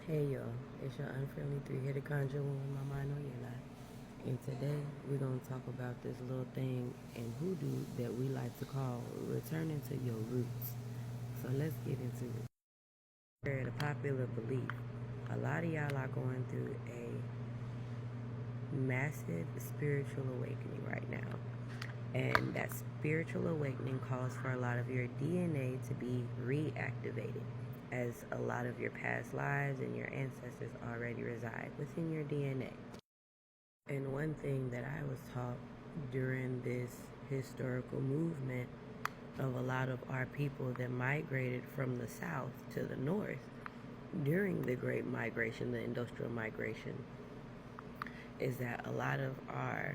Hey y'all, it's your unfriendly three here to conjure one with my mind on your life. And today we're gonna talk about this little thing in hoodoo that we like to call returning to your roots. So let's get into it. The popular belief, a lot of y'all are going through a massive spiritual awakening right now. And that spiritual awakening calls for a lot of your DNA to be reactivated, as a lot of your past lives and your ancestors already reside within your DNA. And one thing that I was taught during this historical movement of a lot of our people that migrated from the south to the north during the Great Migration, the Industrial Migration, is that a lot of our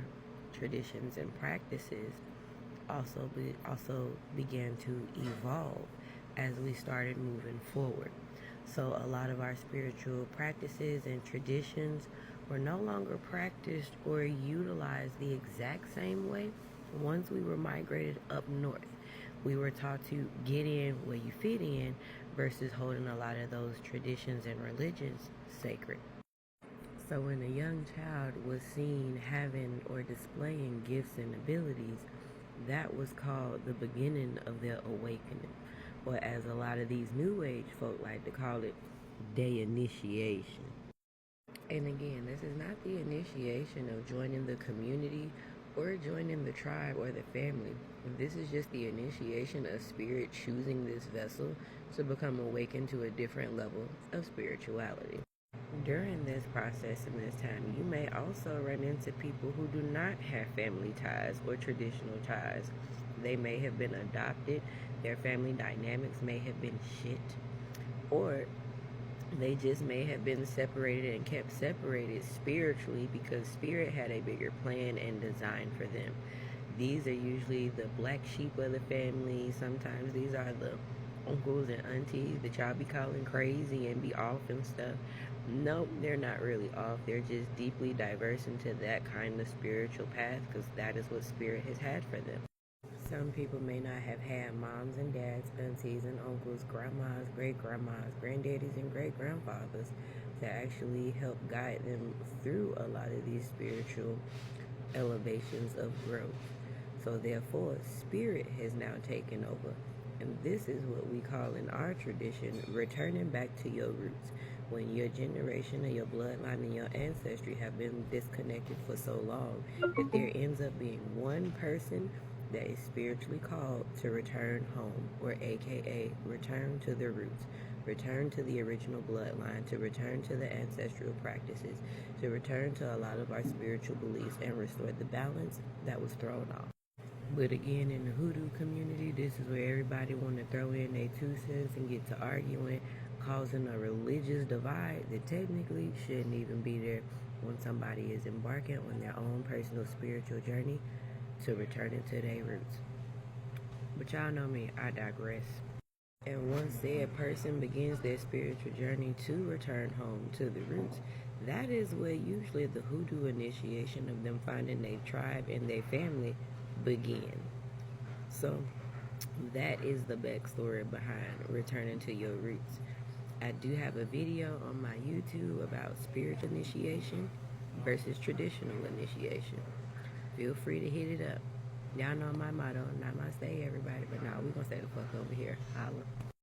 traditions and practices also began to evolve as we started moving forward. So a lot of our spiritual practices and traditions were no longer practiced or utilized the exact same way once we were migrated up north. We were taught to get in where you fit in versus holding a lot of those traditions and religions sacred. So when a young child was seen having or displaying gifts and abilities, that was called the beginning of their awakening. Or as a lot of these new age folk like to call it, day initiation. And again, this is not the initiation of joining the community or joining the tribe or the family. This is just the initiation of spirit choosing this vessel to become awakened to a different level of spirituality. During this process and this time, you may also run into people who do not have family ties or traditional ties. They may have been adopted, their family dynamics may have been shit, or they just may have been separated and kept separated spiritually because spirit had a bigger plan and design for them. These are usually the black sheep of the family. Sometimes these are the uncles and aunties that y'all be calling crazy and be off and stuff. Nope, they're not really off. They're just deeply diverse into that kind of spiritual path because that is what spirit has had for them. Some people may not have had moms and dads, aunties and uncles, grandmas, great-grandmas, granddaddies, and great-grandfathers to actually help guide them through a lot of these spiritual elevations of growth. So therefore, spirit has now taken over. And this is what we call in our tradition returning back to your roots. When your generation or your bloodline and your ancestry have been disconnected for so long that there ends up being one person that is spiritually called to return home, or aka return to the roots, return to the original bloodline, to return to the ancestral practices, to return to a lot of our spiritual beliefs and restore the balance that was thrown off. But again, in the hoodoo community, this is where everybody want to throw in their 2 cents and get to arguing, causing a religious divide that technically shouldn't even be there when somebody is embarking on their own personal spiritual journey to returning to their roots. But y'all know me, I digress. And once said person begins their spiritual journey to return home to the roots, that is where usually the hoodoo initiation of them finding their tribe and their family begin. So that is the backstory behind returning to your roots. I do have a video on my YouTube about spiritual initiation versus traditional initiation. Feel free to hit it up. Y'all know my motto, not my stay everybody, but now we gonna stay the fuck over here. Holla.